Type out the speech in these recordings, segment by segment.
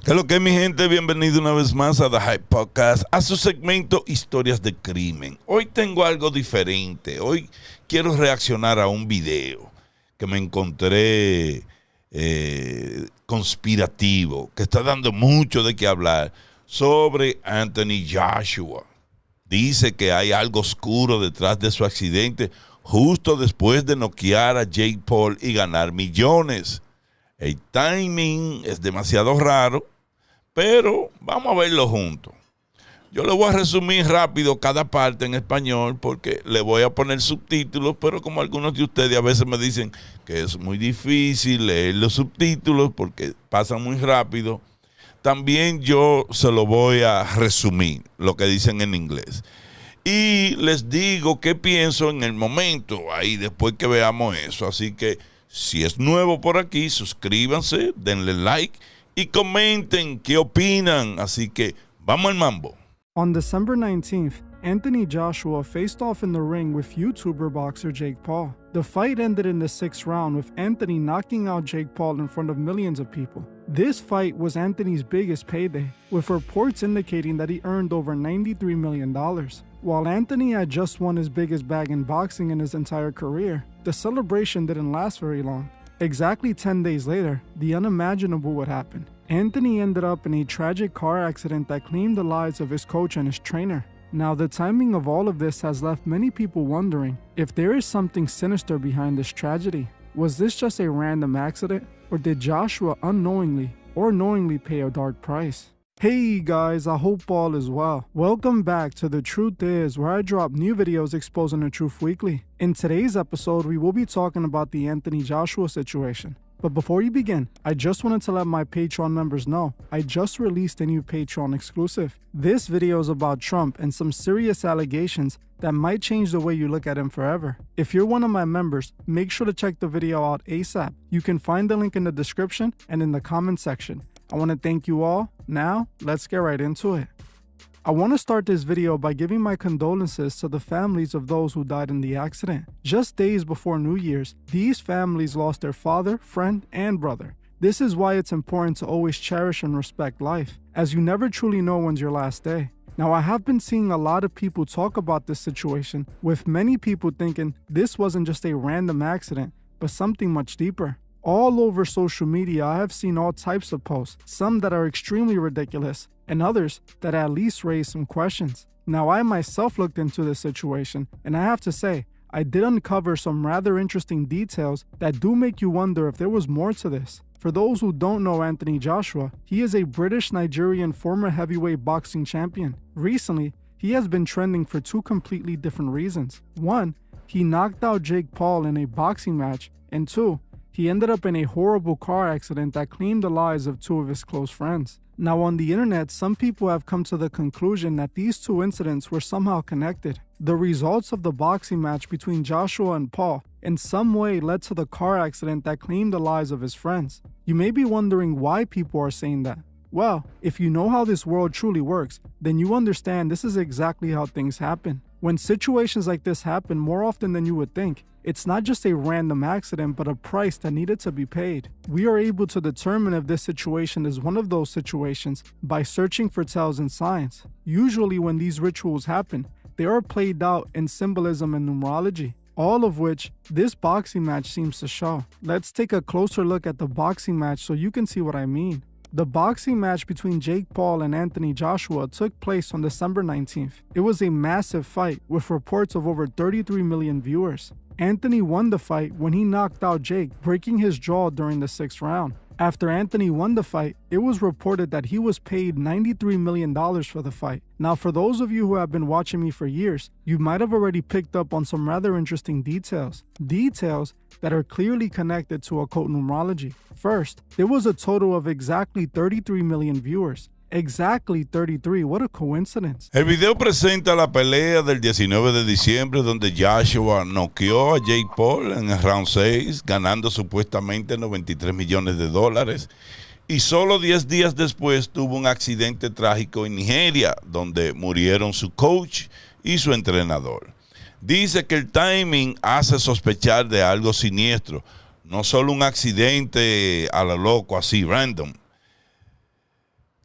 ¿Qué es lo que es, mi gente? Bienvenido una vez más a The Hype Podcast, a su segmento Historias de Crimen. Hoy tengo algo diferente. Hoy quiero reaccionar a un video que me encontré conspirativo, que está dando mucho de qué hablar, sobre Anthony Joshua. Dice que hay algo oscuro detrás de su accidente justo después de noquear a Jake Paul y ganar millones. El timing es demasiado raro, pero vamos a verlo juntos. Yo le voy a resumir rápido cada parte en español porque le voy a poner subtítulos, pero como algunos de ustedes a veces me dicen que es muy difícil leer los subtítulos porque pasan muy rápido, también yo se lo voy a resumir, lo que dicen en inglés. Y les digo qué pienso en el momento, ahí después que veamos eso. Así que si es nuevo por aquí, suscríbanse, denle like y comenten qué opinan. Así que vamos al mambo. On December 19th, Anthony Joshua faced off in the ring with YouTuber boxer Jake Paul. The fight ended in the 6th round with Anthony knocking out Jake Paul in front of millions of people. This fight was Anthony's biggest payday, with reports indicating that he earned over $93 million. While Anthony had just won his biggest bag in boxing in his entire career, the celebration didn't last very long. Exactly 10 days later, the unimaginable would happen. Anthony ended up in a tragic car accident that claimed the lives of his coach and his trainer. Now, the timing of all of this has left many people wondering if there is something sinister behind this tragedy. Was this just a random accident, or did Joshua unknowingly or knowingly pay a dark price? Hey guys, I hope all is well. Welcome back to The Truth Is, where I drop new videos exposing the truth weekly. In today's episode, we will be talking about the Anthony Joshua situation. But before we begin, I just wanted to let my Patreon members know I just released a new Patreon exclusive. This video is about Trump and some serious allegations that might change the way you look at him forever. If you're one of my members, make sure to check the video out ASAP. You can find the link in the description and in the comment section. I want to thank you all. Now, let's get right into it. I want to start this video by giving my condolences to the families of those who died in the accident. Just days before New Year's, these families lost their father, friend, and brother. This is why it's important to always cherish and respect life, as you never truly know when's your last day. Now, I have been seeing a lot of people talk about this situation, with many people thinking this wasn't just a random accident, but something much deeper. All over social media, I have seen all types of posts, some that are extremely ridiculous, and others that at least raise some questions. Now, I myself looked into this situation, and I have to say, I did uncover some rather interesting details that do make you wonder if there was more to this. For those who don't know Anthony Joshua, he is a British-Nigerian former heavyweight boxing champion. Recently, he has been trending for two completely different reasons. One, he knocked out Jake Paul in a boxing match, and two, he ended up in a horrible car accident that claimed the lives of two of his close friends. Now, on the internet, some people have come to the conclusion that these two incidents were somehow connected. The results of the boxing match between Joshua and Paul in some way led to the car accident that claimed the lives of his friends. You may be wondering why people are saying that. Well, if you know how this world truly works, then you understand this is exactly how things happen. When situations like this happen more often than you would think, it's not just a random accident, but a price that needed to be paid. We are able to determine if this situation is one of those situations by searching for tells and signs. Usually when these rituals happen, they are played out in symbolism and numerology, all of which this boxing match seems to show. Let's take a closer look at the boxing match so you can see what I mean. The boxing match between Jake Paul and Anthony Joshua took place on December 19th. It was a massive fight with reports of over 33 million viewers. Anthony won the fight when he knocked out Jake, breaking his jaw during the 6th round. After Anthony won the fight, it was reported that he was paid $93 million for the fight. Now, for those of you who have been watching me for years, you might have already picked up on some rather interesting details. Details that are clearly connected to occult numerology. First, there was a total of exactly 33 million viewers. Exactly 33, what a coincidence. El video presenta la pelea del 19 de diciembre donde Joshua noqueó a Jake Paul en el round 6, ganando supuestamente $93 millones. Y solo 10 días después tuvo un accidente trágico en Nigeria, donde murieron su coach y su entrenador. Dice que el timing hace sospechar de algo siniestro, no solo un accidente a lo loco, así random.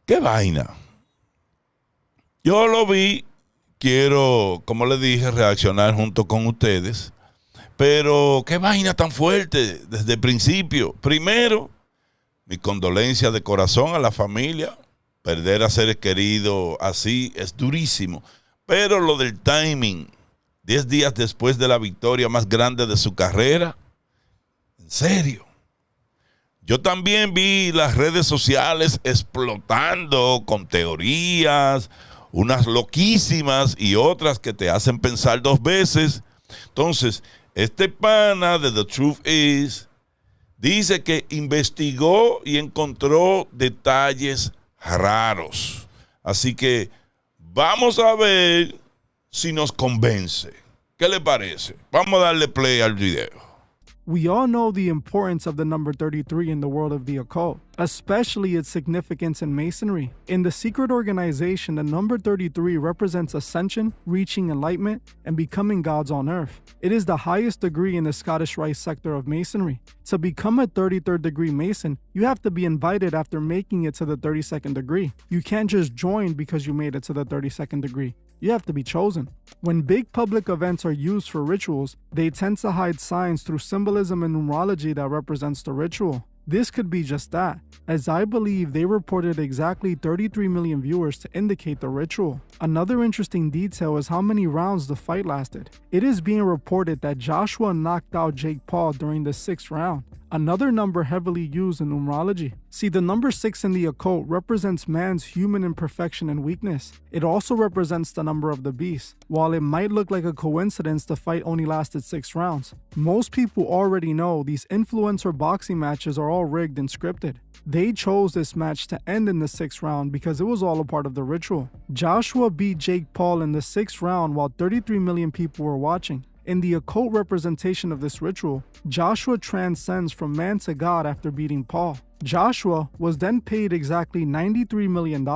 ¿Qué vaina? Yo lo vi, quiero, como les dije, reaccionar junto con ustedes, pero qué vaina tan fuerte desde el principio. Primero, mi condolencia de corazón a la familia. Perder a seres queridos así es durísimo. Pero lo del timing, 10 días después de la victoria más grande de su carrera, en serio. Yo también vi las redes sociales explotando con teorías, unas loquísimas y otras que te hacen pensar dos veces. Entonces, este pana de The Truth Is dice que investigó y encontró detalles raros. Así que vamos a ver si nos convence. ¿Qué le parece? Vamos a darle play al video. We all know the importance of the number 33 in the world of the occult, especially its significance in Masonry. In the secret organization, the number 33 represents ascension, reaching enlightenment, and becoming gods on earth. It is the highest degree in the Scottish Rite sector of Masonry. To become a 33rd degree Mason, you have to be invited after making it to the 32nd degree. You can't just join because you made it to the 32nd degree. You have to be chosen. When big public events are used for rituals, they tend to hide signs through symbolism and numerology that represents the ritual. This could be just that, as I believe they reported exactly 33 million viewers to indicate the ritual. Another interesting detail is how many rounds the fight lasted. It is being reported that Joshua knocked out Jake Paul during the 6th round, another number heavily used in numerology. See, the number 6 in the occult represents man's human imperfection and weakness. It also represents the number of the beast. While it might look like a coincidence the fight only lasted 6 rounds, most people already know these influencer boxing matches are all rigged and scripted. They chose this match to end in the 6th round because it was all a part of the ritual. Joshua beat Jake Paul in the 6th round while 33 million people were watching. In the occult representation of this ritual, Joshua transcends from man to God after beating Paul. Joshua was then paid exactly $93 million,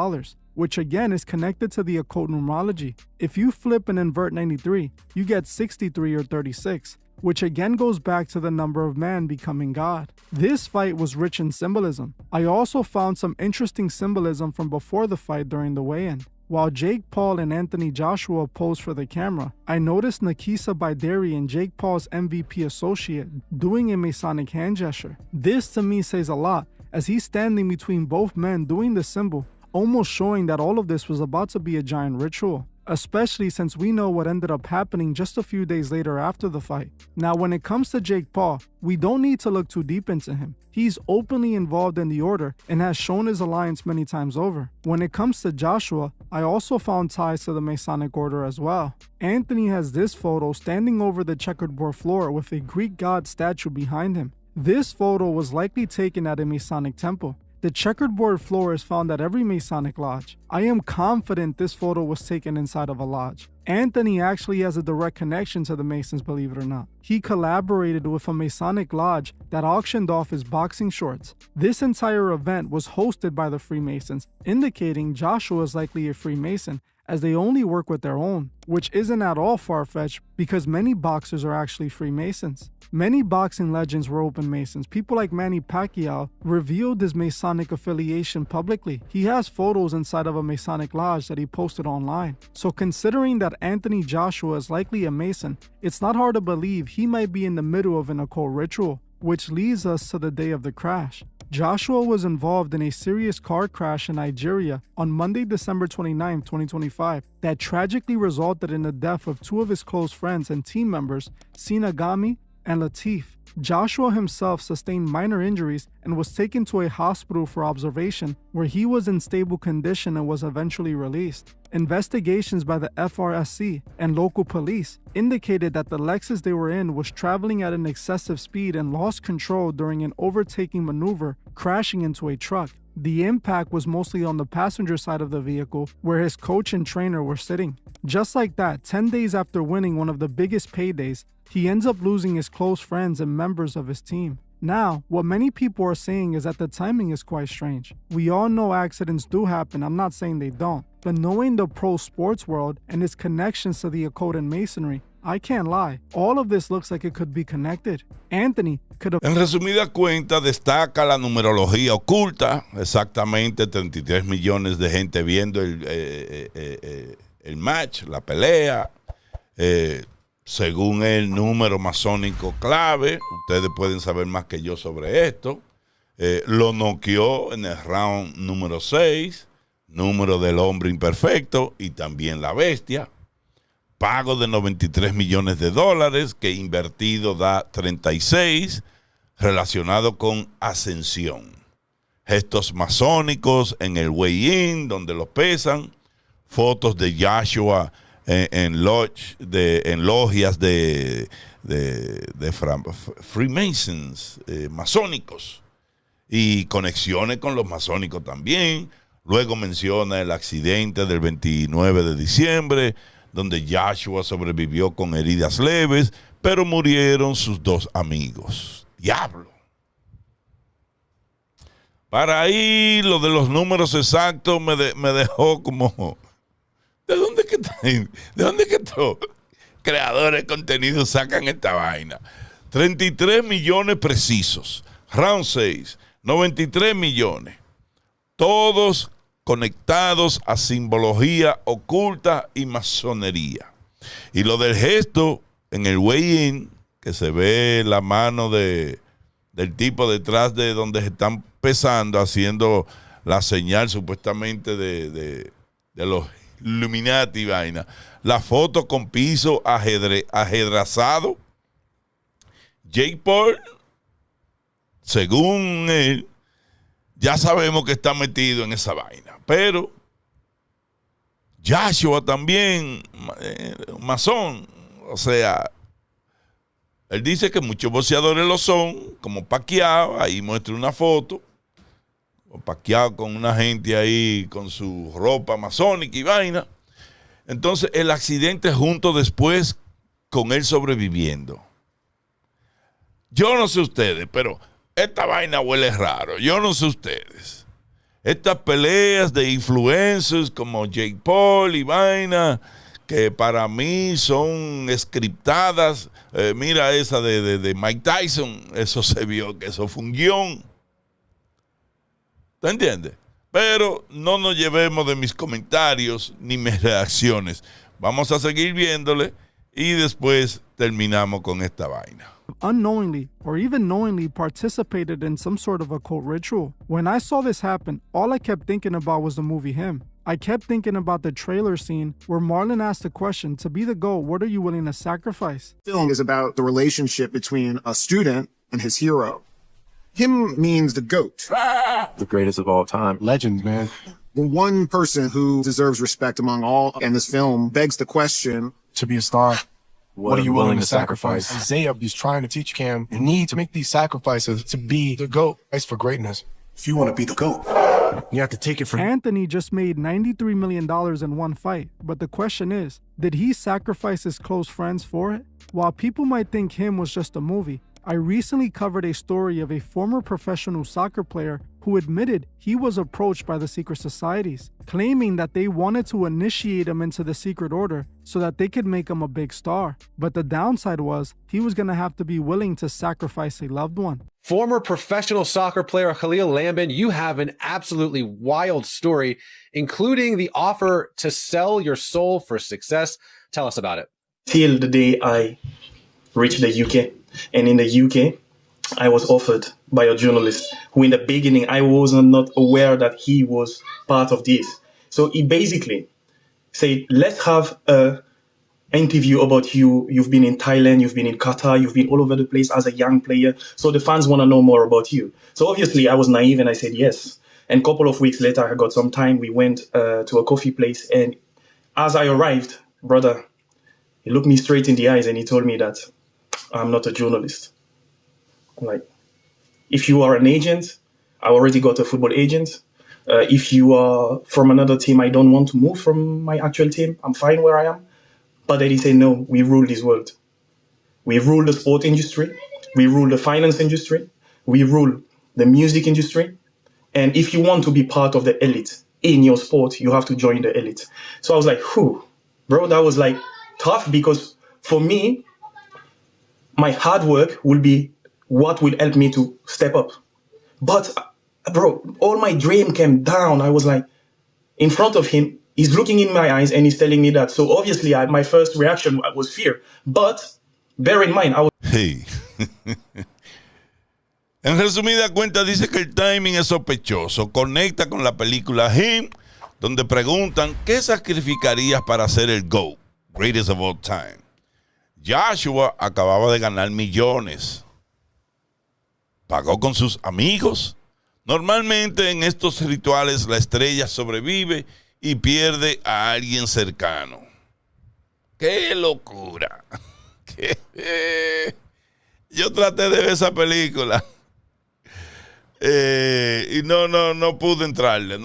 which again is connected to the occult numerology. If you flip and invert 93, you get 63 or 36, which again goes back to the number of man becoming God. This fight was rich in symbolism. I also found some interesting symbolism from before the fight during the weigh-in. While Jake Paul and Anthony Joshua posed for the camera, I noticed Nakisa Baideri, Jake Paul's MVP associate, doing a Masonic hand gesture. This to me says a lot, as he's standing between both men doing the symbol, almost showing that all of this was about to be a giant ritual, especially since we know what ended up happening just a few days later after the fight. Now, when it comes to Jake Paul, we don't need to look too deep into him. He's openly involved in the order and has shown his alliance many times over. When it comes to Joshua, I also found ties to the Masonic order as well. Anthony has this photo standing over the checkerboard floor with a Greek god statue behind him. This photo was likely taken at a Masonic temple. The checkerboard floor is found at every Masonic lodge. I am confident this photo was taken inside of a lodge. Anthony actually has a direct connection to the Masons, believe it or not. He collaborated with a Masonic lodge that auctioned off his boxing shorts. This entire event was hosted by the Freemasons, indicating Joshua is likely a Freemason, as they only work with their own, which isn't at all far-fetched because many boxers are actually Freemasons. Many boxing legends were open Masons. People like Manny Pacquiao revealed his Masonic affiliation publicly. He has photos inside of a Masonic lodge that he posted online. So considering that Anthony Joshua is likely a Mason, it's not hard to believe he might be in the middle of an occult ritual, which leads us to the day of the crash. Joshua was involved in a serious car crash in Nigeria on Monday, December 29, 2025, that tragically resulted in the death of 2 of his close friends and team members, Sinagami and Latif. Joshua himself sustained minor injuries and was taken to a hospital for observation, where he was in stable condition and was eventually released. Investigations by the FRSC and local police indicated that the Lexus they were in was traveling at an excessive speed and lost control during an overtaking maneuver, crashing into a truck. The impact was mostly on the passenger side of the vehicle, where his coach and trainer were sitting. Just like that, 10 days after winning one of the biggest paydays, he ends up losing his close friends and members of his team. Now, what many people are saying is that the timing is quite strange. We all know accidents do happen, I'm not saying they don't. But knowing the pro sports world and its connections to the occult and masonry, I can't lie, all of this looks like it could be connected. Anthony could have... En resumida cuenta, destaca la numerología oculta, exactamente 33 millones de gente viendo el match, la pelea, según el número masónico clave. Ustedes pueden saber más que yo sobre esto. Lo noqueó en el round número 6, número del hombre imperfecto y también la bestia. Pago de $93 millones que invertido da 36, relacionado con ascensión. Gestos masónicos en el weigh-in, donde los pesan. Fotos de Joshua en logias de Freemasons, masónicos. Y conexiones con los masónicos también. Luego menciona el accidente del 29 de diciembre, donde Joshua sobrevivió con heridas leves, pero murieron sus 2 amigos. ¡Diablo! Para ahí, lo de los números exactos me dejó como... ¿De dónde que estos creadores de contenido sacan esta vaina? 33 millones precisos. Round 6, 93 millones. Todos conectados a simbología oculta y masonería. Y lo del gesto en el weigh-in, que se ve la mano del tipo detrás de donde se están pesando, haciendo la señal supuestamente de los Illuminati y vaina. La foto con piso ajedrazado. Jake Paul, según él, ya sabemos que está metido en esa vaina. Pero Joshua también, masón. O sea, él dice que muchos boxeadores lo son, como Pacquiao. Ahí muestra una foto. Pacquiao con una gente ahí con su ropa masónica y vaina. Entonces, el accidente junto después con él sobreviviendo. Yo no sé ustedes, pero esta vaina huele raro. Yo no sé ustedes. Estas peleas de influencers como Jake Paul y vaina, que para mí son scriptadas. Mira esa de Mike Tyson. Eso se vio que eso fue un guión. ¿Te entiendes? Pero no nos llevemos de mis comentarios ni mis reacciones. Vamos a seguir viéndole y después terminamos con esta vaina. Unknowingly or even knowingly participated in some sort of occult ritual. When I saw this happen, all I kept thinking about was the movie Him. I kept thinking about the trailer scene where Marlon asked the question, to be the GOAT, what are you willing to sacrifice? The film is about the relationship between a student and his hero. Him means the GOAT. The greatest of all time. Legend, man. The one person who deserves respect among all, and this film begs the question, To be a star, what are you willing to sacrifice? Isaiah is trying to teach Cam, you need to make these sacrifices to be the GOAT. It's for greatness. If you want to be the GOAT, you have to take it from... Anthony just made $93 million in one fight, but the question is, did he sacrifice his close friends for it? While people might think Him was just a movie, I recently covered a story of a former professional soccer player who admitted he was approached by the secret societies, claiming that they wanted to initiate him into the secret order so that they could make him a big star. But the downside was he was going to have to be willing to sacrifice a loved one. Former professional soccer player Khalil Lambin, you have an absolutely wild story, including the offer to sell your soul for success. Tell us about it. Till the day I reached the UK. And in the UK, I was offered by a journalist who in the beginning, I was not aware that he was part of this. So he basically said, let's have an interview about you. You've been in Thailand, you've been in Qatar, you've been all over the place as a young player. So the fans want to know more about you. So obviously I was naive and I said yes. And a couple of weeks later, I got some time. We went to a coffee place. And as I arrived, brother, he looked me straight in the eyes and he told me that I'm not a journalist. I'm like, if you are an agent, I already got a football agent. If you are from another team, I don't want to move from my actual team. I'm fine where I am. But then he said, no, we rule this world. We rule the sport industry. We rule the finance industry. We rule the music industry. And if you want to be part of the elite in your sport, you have to join the elite. So I was like, whew, bro, that was like tough because for me, my hard work will be what will help me to step up. But bro, all my dream came down. I was like, in front of him, he's looking in my eyes and he's telling me that. So obviously, my first reaction was fear. But bear in mind, I was... Hey. En resumida cuenta, dice que el timing es sospechoso. Conecta con la película Him, donde preguntan, ¿qué sacrificarías para ser el GOAT? Greatest of all time. Joshua acababa de ganar millones. Pagó con sus amigos. Normalmente en estos rituales la estrella sobrevive y pierde a alguien cercano. ¡Qué locura! Yo traté de ver esa película y no pude entrarle.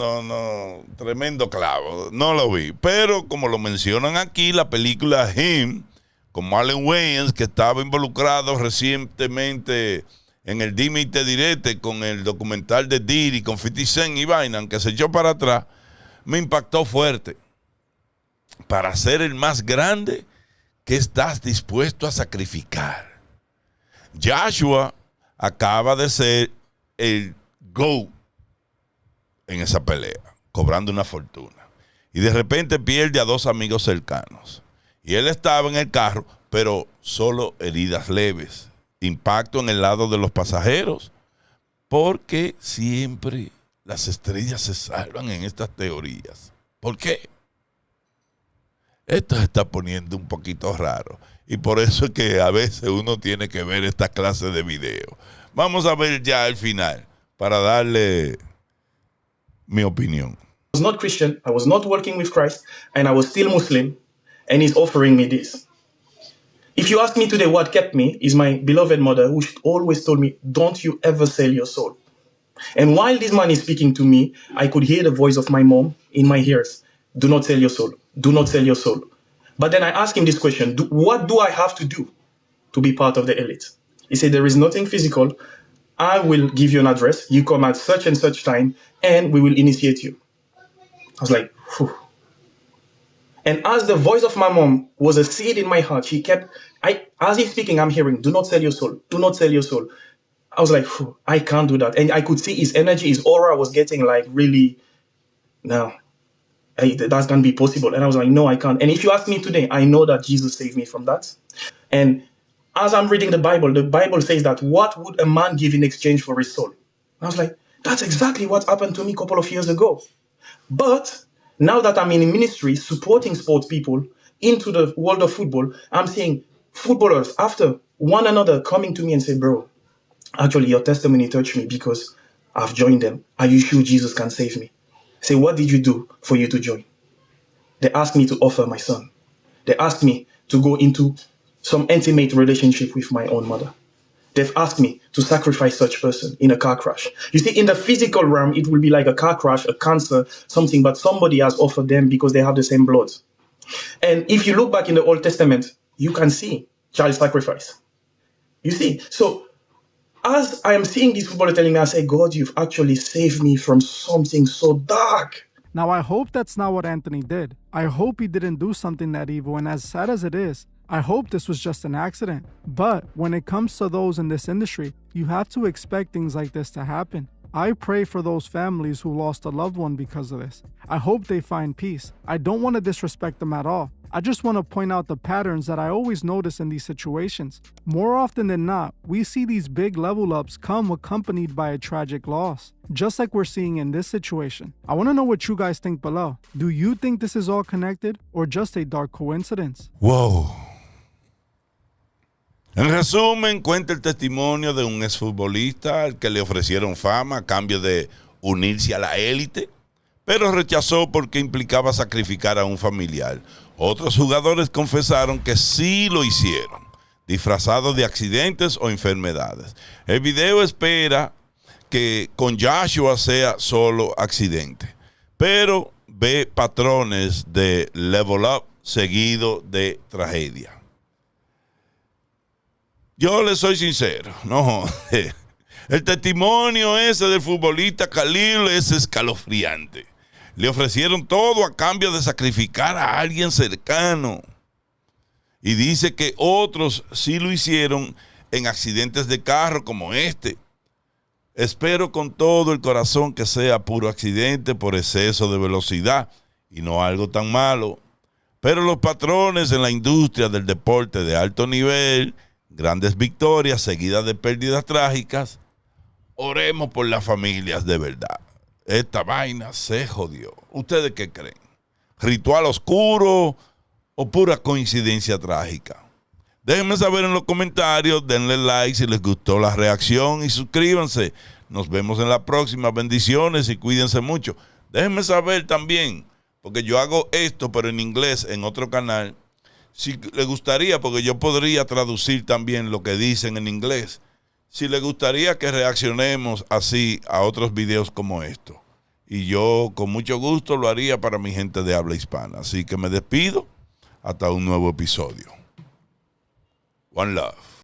Tremendo clavo. No lo vi. Pero como lo mencionan aquí, la película Him, como Allen Wayans, que estaba involucrado recientemente en el Dime y Te Direte con el documental de Diddy, con 50 Cent y vaina, que se echó para atrás, me impactó fuerte. Para ser el más grande, ¿qué estás dispuesto a sacrificar? Joshua acaba de ser el GOAT en esa pelea, cobrando una fortuna. Y de repente pierde a 2 amigos cercanos. Y él estaba en el carro, pero solo heridas leves. Impacto en el lado de los pasajeros, porque siempre las estrellas se salvan en estas teorías. ¿Por qué? Esto se está poniendo un poquito raro y por eso es que a veces uno tiene que ver esta clase de video. Vamos a ver ya el final para darle mi opinión. was not Christian, I was not working with Christ, and I was still Muslim, and he's offering me this. If you ask me today what kept me, is my beloved mother, who always told me, don't you ever sell your soul. And while this man is speaking to me, I could hear the voice of my mom in my ears. Do not sell your soul. Do not sell your soul. But then I asked him this question, what do I have to do to be part of the elite? He said, there is nothing physical. I will give you an address. You come at such and such time, and we will initiate you. I was like, whew. And as the voice of my mom was a seed in my heart, she kept, as he's speaking, I'm hearing, do not sell your soul. Do not sell your soul. I was like, whew, I can't do that. And I could see his energy, his aura was getting like really, no, that's going to be possible. And I was like, no, I can't. And if you ask me today, I know that Jesus saved me from that. And as I'm reading the Bible says that what would a man give in exchange for his soul? I was like, that's exactly what happened to me a couple of years ago. But now that I'm in ministry, supporting sports people into the world of football, I'm seeing footballers after one another coming to me and say, bro, actually your testimony touched me because I've joined them. Are you sure Jesus can save me? I say, what did you do for you to join? They asked me to offer my son. They asked me to go into some intimate relationship with my own mother. They've asked me to sacrifice such person in a car crash. You see, in the physical realm, it will be like a car crash, a cancer, something, but somebody has offered them because they have the same blood. And if you look back in the Old Testament, you can see child sacrifice. You see, so as I am seeing this footballer telling me, I say, God, you've actually saved me from something so dark. Now, I hope that's not what Anthony did. I hope he didn't do something that evil, and as sad as it is, I hope this was just an accident. But when it comes to those in this industry, you have to expect things like this to happen. I pray for those families who lost a loved one because of this. I hope they find peace. I don't want to disrespect them at all. I just want to point out the patterns that I always notice in these situations. More often than not, we see these big level ups come accompanied by a tragic loss, just like we're seeing in this situation. I want to know what you guys think below. Do you think this is all connected or just a dark coincidence? Wow. En resumen, cuenta el testimonio de un exfutbolista al que le ofrecieron fama a cambio de unirse a la élite, pero rechazó porque implicaba sacrificar a un familiar. Otros jugadores confesaron que sí lo hicieron, disfrazados de accidentes o enfermedades. El video espera que con Joshua sea solo accidente, pero ve patrones de level up seguido de tragedia. Yo le soy sincero, no, el testimonio ese del futbolista Khalil es escalofriante. Le ofrecieron todo a cambio de sacrificar a alguien cercano. Y dice que otros sí lo hicieron en accidentes de carro como este. Espero con todo el corazón que sea puro accidente por exceso de velocidad y no algo tan malo. Pero los patrones en la industria del deporte de alto nivel, grandes victorias seguidas de pérdidas trágicas, oremos por las familias de verdad. Esta vaina se jodió. ¿Ustedes qué creen? ¿Ritual oscuro o pura coincidencia trágica? Déjenme saber en los comentarios, denle like si les gustó la reacción y suscríbanse. Nos vemos en la próxima. Bendiciones y cuídense mucho. Déjenme saber también, porque yo hago esto pero en inglés en otro canal, si les gustaría, porque yo podría traducir también lo que dicen en inglés, si les gustaría que reaccionemos así a otros videos como esto. Y yo con mucho gusto lo haría para mi gente de habla hispana. Así que me despido hasta un nuevo episodio. One love.